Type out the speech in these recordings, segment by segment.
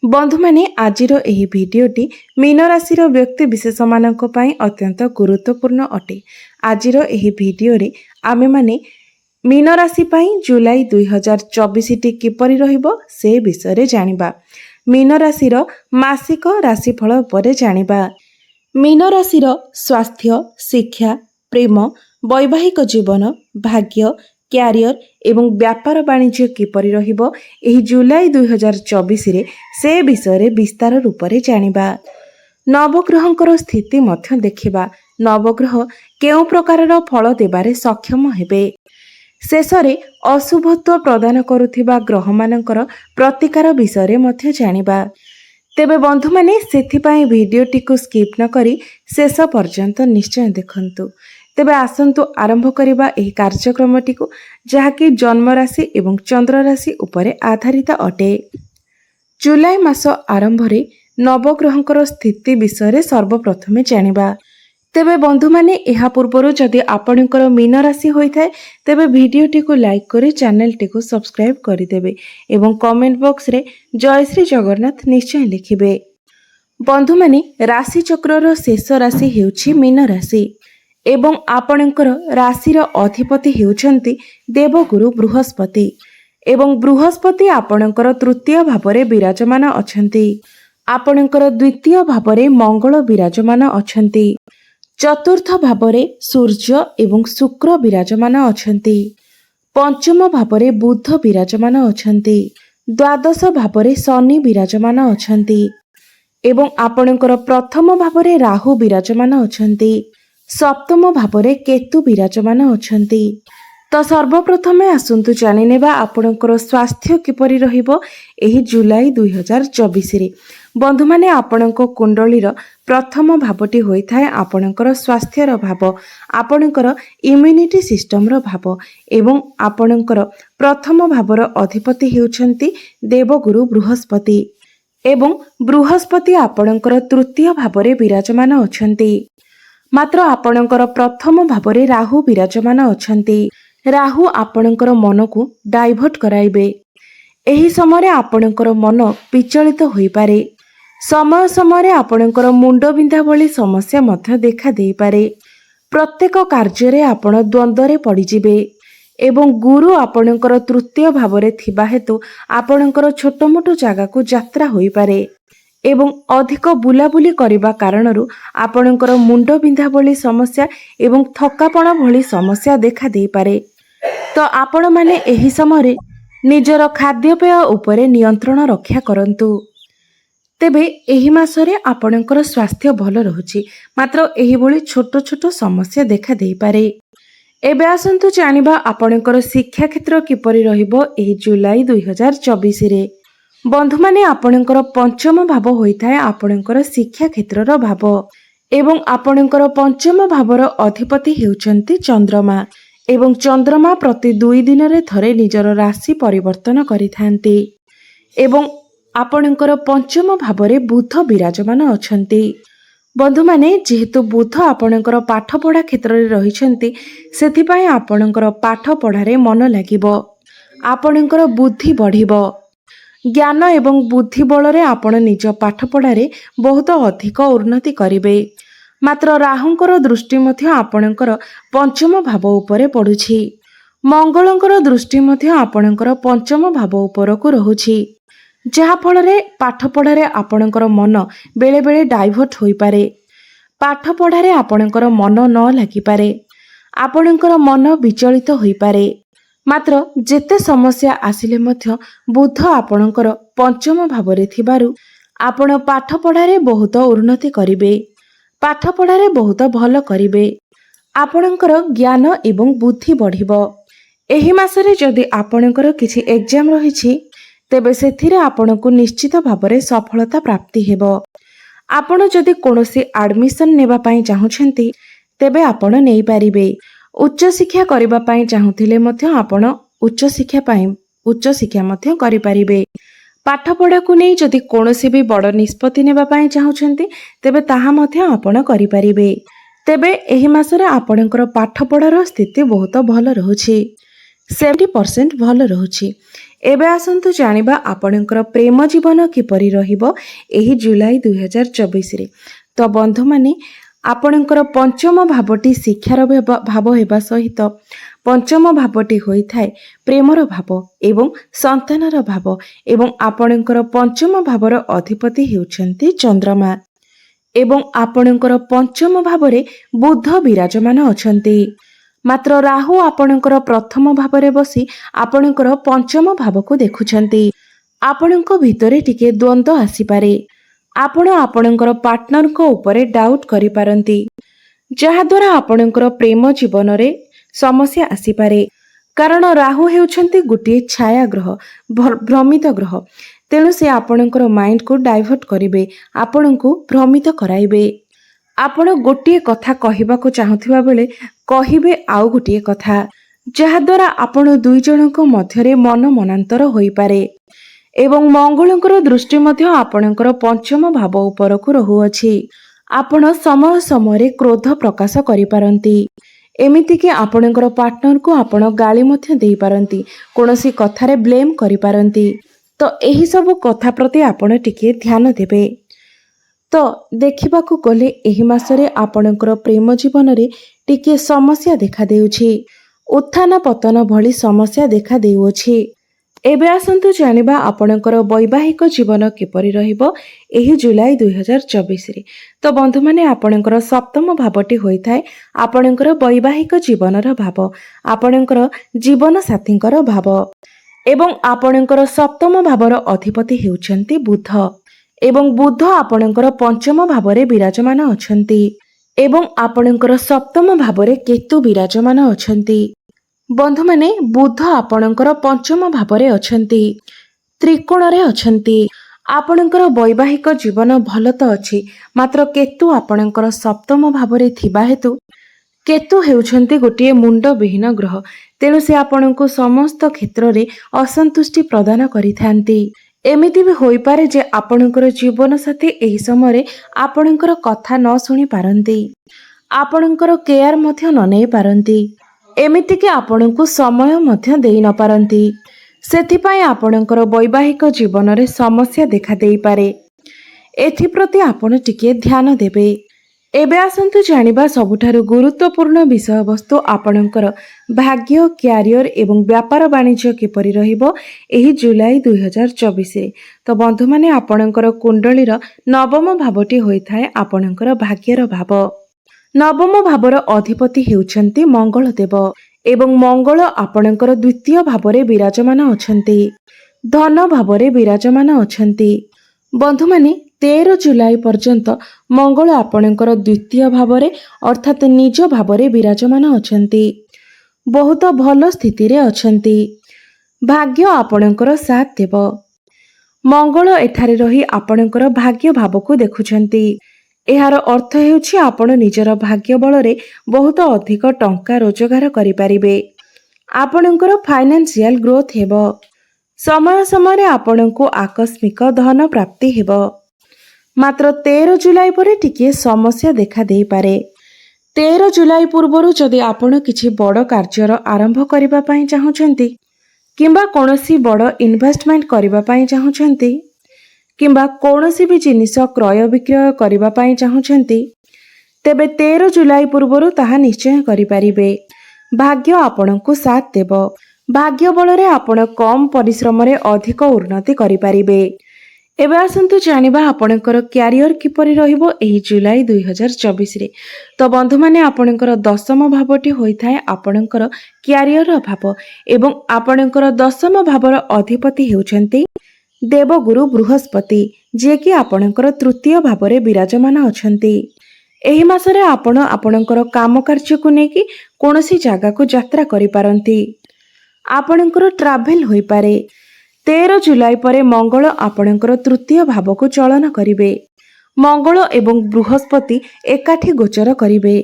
बंधु माने आजिर एही भिडियोटी मीन राशि व्यक्ति विशेष मानक पई अत्यंत गुरुत्वपूर्ण अटे। आजिर एही भिडियो रे आमे माने मीन राशि पई जुलाई 2024 टी किपरि रहिबो से विषय रे जानिबा। मीन राशि मासिक राशिफल पर जानिबा। मीन राशि स्वास्थ्य, शिक्षा, प्रेम, वैवाहिक जीवन, भाग्य, क्यारियर एवं व्यापार वाणिज्य किपरि रहिबो एही जुलाई 2024 रे से विषय रे विस्तार रूप रे जानिबा। नवग्रहंकर स्थिति मध्य देखिबा। नवग्रह केउ प्रकारर फल देबारे सक्षम हेबे। शेषरे अशुभत्व प्रदान करुथिबा ग्रह मानकर प्रतिकार विषय रे मध्य जानिबा। तेबे बंधु माने सेथिपाई भिडियोटी को स्किप न करी शेष पर्यंत निश्चय देखंतु। तेबे आसंतु आरंभ करिबा एही कार्यक्रमटी को जहाँकि जन्म राशि एवं चंद्र राशि उपरे आधारित अटे। जुलाई मास आरंभ रे नवग्रहंकर स्थिति विषय रे सर्वप्रथमे जानिबा। तेबे बंधु माने एहा पूर्वरु जदि आपणकर मीन राशि होइथाय तेबे भिडियोटी को लाइक करी चैनल टी को सब्सक्राइब करि देबे एवं कमेंट बॉक्स रे जय श्री जगन्नाथ निश्चय लिखिबे। बंधु माने राशि चक्रर शेष राशि हेउछि मीन राशि एवं आपणकर राशिर अधिपति हेउछन्ति देवगुरु बृहस्पति एवं बृहस्पति आपणकर तृतीय भावरे विराजमान अछन्ति। आपणकर द्वितीय भावरे मंगल विराजमान अछन्ति। चतुर्थ भावरे सूर्य एवं शुक्र विराजमान अछन्ति। पंचम भावरे बुध विराजमान अछन्ति। द्वादश भावरे शनि विराजमान अछन्ति एवं आपणकर प्रथम भावरे राहु विराजमान अछन्ति। सप्तम भावरे केतु विराजमान अछन्ति। तो सर्वप्रथमे आसंतु जानि नेबा आपणकर स्वास्थ्य किपरि रहिबो एही जुलाई 2024 रे। बंधु माने आपणको कुंडलीर प्रथम भावटी होइथाय आपणकर स्वास्थ्यर भाव, आपणकर इम्यूनिटी सिस्टमर भाव एवं आपणकर प्रथम भावर अधिपति हेउछन्ति देवगुरु बृहस्पति एवं बृहस्पति आपणकर तृतीय भावरे विराजमान अछन्ति। मात्र आपणकर प्रथम भावरे राहु विराजमान अछन्ति। राहु आपणकर मन को डाइवर्ट कराइबे। एही समय आपणकर मन विचलित होई पारे। समय समय आपणकर मुंड बिंधा भली समस्या मध्य देखा देई पारे। प्रत्येक कार्य रे आपण द्वंद्व रे पड़ी जिबे एवं गुरु आपणकर तृतीय भावरे थिबा हेतु आपणकर छोट मोट जागा को यात्रा होई पारे एवं अधिक बुलाबुली करिबा कारणरू आपणकर मुंड बिंधा भली समस्या एवं थकापण भली समस्या देखा देई पारे। तो आपण माने एही समय निजर खाद्यपेय उपरे नियंत्रण रक्षा करंतु। तेबे एही मासरे आपणकर स्वास्थ्य भल रहुछि, मात्र एही भली छोट छोट समस्या देखा देई पारे। एबे आसंतु जानिबा आपणकर शिक्षा क्षेत्र किपरि रहिबो एही जुलाई 2024 रे। बंधु माने आपणकर पंचम भाव होइथाय आपणकर शिक्षा क्षेत्रर भाव एवं आपणकर पंचम भावर अधिपति हेउचन्ति चंद्रमा एवं चंद्रमा प्रति 2 दिन रे थरे निजर राशि परिवर्तन करिथांती एवं आपणकर पंचम भावरे बुध विराजमान अछन्ति। बंधु माने जेहेतु बुध आपणकर पाठ पढ़ा क्षेत्र रे रहिछन्ति सेथिपाई आपणकर पाठ पढ़ारे मन लागिबो, आपणकर बुद्धि बढ़िबो। ज्ञान एवं बुद्धि बल रे आपण निज पाठ पढ़ारे बहुत अधिक उन्नति करिवे। मात्र राहुंकर दृष्टि मध्य आपणकर पंचम भाव उपरे पड़ुछि। मंगलंकर दृष्टि मध्य आपणकर पंचम भाव उपरकु रहुछि, जहा फल रे पाठ पढ़ारे आपणकर मन बेले बेले डाइवर्ट होई पारे। पाठ पढ़ारे आपणकर मन न लागि पारे, आपणकर मन विचलित होई पारे। मात्र जेते समस्या आसिले मध्य बुध आपणकर पंचम भावरे थिबारु आपण पाठ पढ़ारे बहुत उन्नति करिवे, पाठ पढ़ारे बहुत भल करिवे। आपणकर ज्ञान एवं बुद्धि बढ़िबो। एही मासरे जदि आपणकर किछि एग्जाम रहिछि तेबे सेथिरे आपणको निश्चित भावरे सफलता प्राप्ति हेबो। आपण जदि कोनोसी एडमिशन नेबा पई चाहुछन्ति तेबे आपण नेई पारिबे। उच्च शिक्षा करिबा पई चाहुथिले मध्य आपण उच्च शिक्षा मध्य करि पारिबे। पाठ पढ़ा को नहीं जदि कोनोसी भी बड़ निष्पत्ति नेबा पई चाहुछन्ति तेबे ताहा मध्य आपण करि पारिबे। तेबे एही मासरे आपणकर पाठ पढ़ार स्थिति बहुत भल रहुछि, 70% भल रहुछि। एबे आसन्तु जानिबा आपणकर प्रेम जीवन किपरि रहिबो एही जुलाई 2024 रे। तो बंधु माने आपणकर पंचम भावटी शिक्षार भाव हेबा सहित पंचम भावटी होइथाय प्रेमर भाव एवं संतानर भाव एवं आपणकर पंचम भावर अधिपति हेउछन्ति चंद्रमा एवं आपणकर पंचम भावरे बुध विराजमान अछन्ति। मात्र राहु आपणकर प्रथम भावरे बसी आपणकर पंचम भावको देखुछन्ति। आपणको भितरे टिके द्वंद्व आसीपारे। आपण आपणकर पार्टनर को ऊपर डाउट करि पारंती, जहा द्वारा आपणकर प्रेम जीवन रे समस्या आसीपारे। कारण राहु हेउछन्ति गोटे छाया ग्रह, भ्रमित ग्रह। तेणु से आपणकर माइंड को डाइवर्ट करिवे, आपणको भ्रमित कराइबे। आपण गोटे कथा कहिबाको चाहुथिबा बेले कहिबे आउ गोटे कथा, जहा द्वारा आपण दुई जनक मध्यरे मन मनांतर होई पारे। एवं मंगलंकर दृष्टि मध्य आपणकर पंचम भाव उपरकु रहुअछि। आपण समय समय क्रोध प्रकाश करि पारंती। एमिति कि आपणकर पार्टनर को आपण गाली मध्य देई पारंती, कोनोसी कथारे ब्लेम करि पारंती। तो एही सब कथा प्रति आपण टिके ध्यान देबे। तो देखिबाकू गले एही मासरे आपणकर प्रेम जीवन रे टिके समस्या देखा देउछि। उत्थान पतन भली समस्या देखा देउछि। एबे आसन्तु जानिबा आपणकर वैवाहिक जीवन किपरि रहिबो एही जुलाई 2024 रे। तो बंधु माने आपणकर सप्तम भावटी होइथाय आपणकर वैवाहिक जीवनर भाव, आपणकर जीवन साथींकर भाव एवं आपणकर सप्तम भावर अधिपति हेउछन्ति बुध एवं बुध आपणकर पंचम भावरे विराजमान अछन्ति एवं आपणकर सप्तम भावरे केतु विराजमान अछन्ति। बंधु माने बुध आपणकर पंचम भावरे अछन्ति, त्रिकोण रे अछन्ति। आपणकर वैवाहिक जीवन भल तो अछि, मात्र केतु आपणकर सप्तम भावरे थिबा हेतु केतु हेउछन्ति गोटे मुंड विहीन ग्रह। तेणु से आपणको समस्त क्षेत्र रे असंतुष्टि प्रदान करिथांती। एमिति भी होई पारे जे आपणकर जीवन साथी एही समय आपणकर कथा न सुनी पारंती, आपणकर केयर मध्य न नै पारंती, एमिति कि आपणको समय मध्य देई न पारंती। सेथिपाई आपणकर वैवाहिक जीवन रे समस्या देखा देई पारे। एथि प्रति आपण टिके ध्यान देबे। एबे आसन्तु जानिबा सबुठारु गुरुत्वपूर्ण विषय वस्तु आपणकर भाग्य, क्यारियर एवं व्यापार वाणिज्य किपरि रहिबो एही जुलाई 2024 रे। तो बंधु माने आपणकर कुंडलीर नवम भावटी होइथाय आपणकर भाग्यर भाव। नवम भावर अधिपति हेउछन्ति मंगल देव एवं मंगल आपणकर द्वितीय भावरे विराजमान अछन्ति, धन भावरे विराजमान अछन्ति। बंधु माने 13 जुलाई पर्यंत मंगल आपणकर द्वितीय भावरे अर्थात निज भावरे विराजमान अछन्ति, बहुत भल स्थिति रे अछन्ति। भाग्य आपणकर साथ देव। मंगल एठारे रही आपणकर भाग्य भावको देखुछन्ति। एहार अर्थ हेउछि आपण निजर भाग्य बलरे बहुत अधिक टंका रोजगार करि पारिबे। आपणकर फाइनेंशियल ग्रोथ हेबो। समय समय आपणको आकस्मिक धन प्राप्ति हेबो। मात्र 13 जुलाई परे टिके समस्या देखा देई पारे। 13 जुलाई पूर्वरु जदि आपण किछि बड़ कार्यर आरंभ करिबा पई चाहुचंती किंबा कोनोसी बड़ इन्वेस्टमेंट करिबा पई चाहुचंती किंबा कोनोसी भी जिनिस क्रय विक्रय करिबा पई चाहुचंती, तेबे 13 जुलाई पूर्वरु ताहा निश्चय करि पारिबे। भाग्य आपणको साथ देव। भाग्य बलरे आपण कम परिश्रम रे अधिक उन्नति करि पारिबे। एबे आसन्तु जानिबा आपणकर क्यारियर किपरि रहिबो एही जुलाई 2024 रे। तो बंधु माने आपणकर दशम भावटी होइथाय आपणकर क्यारियर भाव एवं आपणकर दशम भावर अधिपति हेउछन्ति देवगुरु बृहस्पति, जे कि आपणकर तृतीय भावरे विराजमान अछन्ति। एही मासरे आपण आपणकर काम कार्य को नेकी कोनोसी जागा को यात्रा करि पारंती। आपणकर ट्रावेल होई पारे। 13 जुलाई परे मंगल आपणकर तृतीय भाव को चलन करिवे। मंगल एवं बृहस्पति एकाठी गोचर करिवे।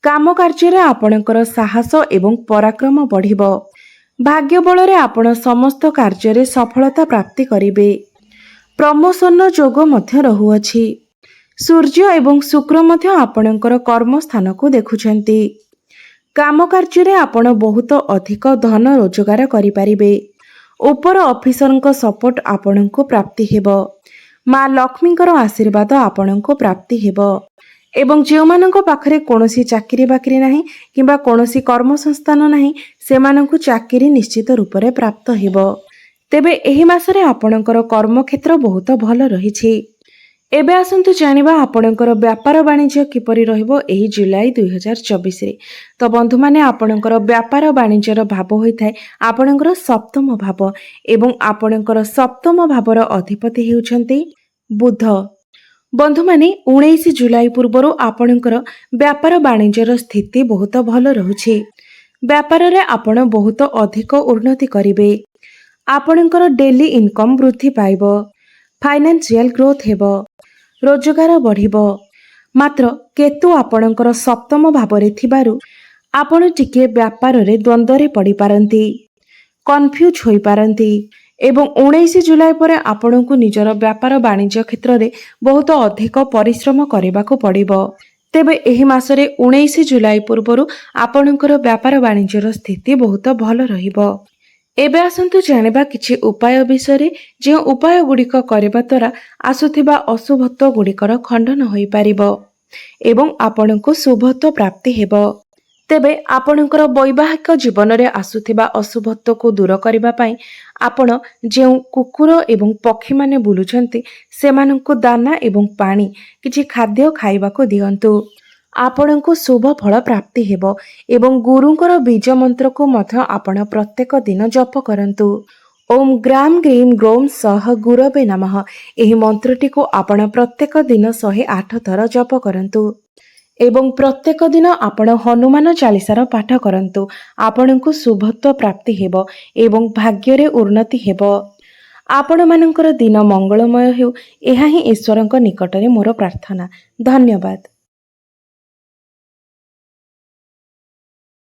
काम कार्य रे आपणकर साहस एवं पराक्रम बढ़िबो। भाग्य बलरे आपण समस्त कार्य रे सफलता प्राप्ति करिवे। प्रमोशन जोग मध्य रहुअछि। सूर्य एवं शुक्र मध्य आपणकर कर्म स्थान को देखुछन्ति। काम कार्य रे आपण बहुत अधिक धन रोजगार करि पारिबे। ଉପର ଅଫିସରଙ୍କ ସପୋର୍ଟ ଆପଣଙ୍କୁ ପ୍ରାପ୍ତି ହେବ। ମା ଲକ୍ଷ୍ମୀଙ୍କର ଆଶୀର୍ବାଦ ଆପଣଙ୍କୁ ପ୍ରାପ୍ତି ହେବ। ଏବଂ ଯେଉଁମାନଙ୍କ ପାଖରେ କୌଣସି ଚାକିରି ବାକିରି ନାହିଁ କିମ୍ବା କୌଣସି କର୍ମସଂସ୍ଥାନ ନାହିଁ ସେମାନଙ୍କୁ ଚାକିରି ନିଶ୍ଚିତ ରୂପରେ ପ୍ରାପ୍ତ ହେବ। ତେବେ ଏହି ମାସରେ ଆପଣଙ୍କର କର୍ମକ୍ଷେତ୍ର ବହୁତ ଭଲ ରହିଛି। ଏବେ ଆସନ୍ତୁ ଜାଣିବା ଆପଣଙ୍କର ବ୍ୟାପାର ବାଣିଜ୍ୟ କିପରି ରହିବ ଏହି ଜୁଲାଇ 2024ରେ। ତ ବନ୍ଧୁମାନେ, ଆପଣଙ୍କର ବ୍ୟାପାର ବାଣିଜ୍ୟର ଭାବ ହୋଇଥାଏ ଆପଣଙ୍କର ସପ୍ତମ ଭାବ ଏବଂ ଆପଣଙ୍କର ସପ୍ତମ ଭାବର ଅଧିପତି ହେଉଛନ୍ତି ବୁଧ। ବନ୍ଧୁମାନେ, 19 ଜୁଲାଇ ପୂର୍ବରୁ ଆପଣଙ୍କର ବ୍ୟାପାର ବାଣିଜ୍ୟର ସ୍ଥିତି ବହୁତ ଭଲ ରହୁଛି। ବ୍ୟାପାରରେ ଆପଣ ବହୁତ ଅଧିକ ଉନ୍ନତି କରିବେ। ଆପଣଙ୍କର ଡେଲି ଇନକମ୍ ବୃଦ୍ଧି ପାଇବ। ଫାଇନାନ୍ସିଆଲ ଗ୍ରୋଥ ହେବ। ରୋଜଗାର ବଢ଼ିବ। ମାତ୍ର କେତୁ ଆପଣଙ୍କର ସପ୍ତମ ଭାବରେ ଥିବାରୁ ଆପଣ ଟିକେ ବ୍ୟାପାରରେ ଦ୍ୱନ୍ଦ୍ୱରେ ପଡ଼ିପାରନ୍ତି, କନଫ୍ୟୁଜ ହୋଇପାରନ୍ତି ଏବଂ 19 ଜୁଲାଇ ପରେ ଆପଣଙ୍କୁ ନିଜର ବ୍ୟାପାର ବାଣିଜ୍ୟ କ୍ଷେତ୍ରରେ ବହୁତ ଅଧିକ ପରିଶ୍ରମ କରିବାକୁ ପଡ଼ିବ। ତେବେ ଏହି ମାସରେ 19 ଜୁଲାଇ ପୂର୍ବରୁ ଆପଣଙ୍କର ବ୍ୟାପାର ବାଣିଜ୍ୟର ସ୍ଥିତି ବହୁତ ଭଲ ରହିବ। ଏବେ ଆସନ୍ତୁ ଜାଣିବା କିଛି ଉପାୟ ବିଷୟରେ, ଯେଉଁ ଉପାୟ ଗୁଡ଼ିକ କରିବା ଦ୍ୱାରା ଆସୁଥିବା ଅଶୁଭତ୍ୱ ଗୁଡ଼ିକର ଖଣ୍ଡନ ହୋଇପାରିବ ଏବଂ ଆପଣଙ୍କୁ ଶୁଭତ୍ୱ ପ୍ରାପ୍ତି ହେବ। ତେବେ ଆପଣଙ୍କର ବୈବାହିକ ଜୀବନରେ ଆସୁଥିବା ଅଶୁଭତ୍ୱକୁ ଦୂର କରିବା ପାଇଁ ଆପଣ ଯେଉଁ କୁକୁର ଏବଂ ପକ୍ଷୀମାନେ ବୁଲୁଛନ୍ତି ସେମାନଙ୍କୁ ଦାନା ଏବଂ ପାଣି କିଛି ଖାଦ୍ୟ ଖାଇବାକୁ ଦିଅନ୍ତୁ। ଆପଣଙ୍କୁ ଶୁଭ ଫଳ ପ୍ରାପ୍ତି ହେବ ଏବଂ ଗୁରୁଙ୍କର ବୀଜ ମନ୍ତ୍ରକୁ ମଧ୍ୟ ଆପଣ ପ୍ରତ୍ୟେକ ଦିନ ଜପ କରନ୍ତୁ। ଓମ୍ ଗ୍ରାମ ଗ୍ରୀମ ଗ୍ରୌମ ସହ ଗୁରବେ ନମଃ। ଏହି ମନ୍ତ୍ରଟିକୁ ଆପଣ ପ୍ରତ୍ୟେକ ଦିନ 108 ଥର ଜପ କରନ୍ତୁ ଏବଂ ପ୍ରତ୍ୟେକ ଦିନ ଆପଣ ହନୁମାନ ଚାଳିଶାର ପାଠ କରନ୍ତୁ। ଆପଣଙ୍କୁ ଶୁଭତ୍ୱ ପ୍ରାପ୍ତି ହେବ ଏବଂ ଭାଗ୍ୟରେ ଉନ୍ନତି ହେବ। ଆପଣମାନଙ୍କର ଦିନ ମଙ୍ଗଳମୟ ହେଉ, ଏହା ହିଁ ଈଶ୍ୱରଙ୍କ ନିକଟରେ ମୋର ପ୍ରାର୍ଥନା। ଧନ୍ୟବାଦ।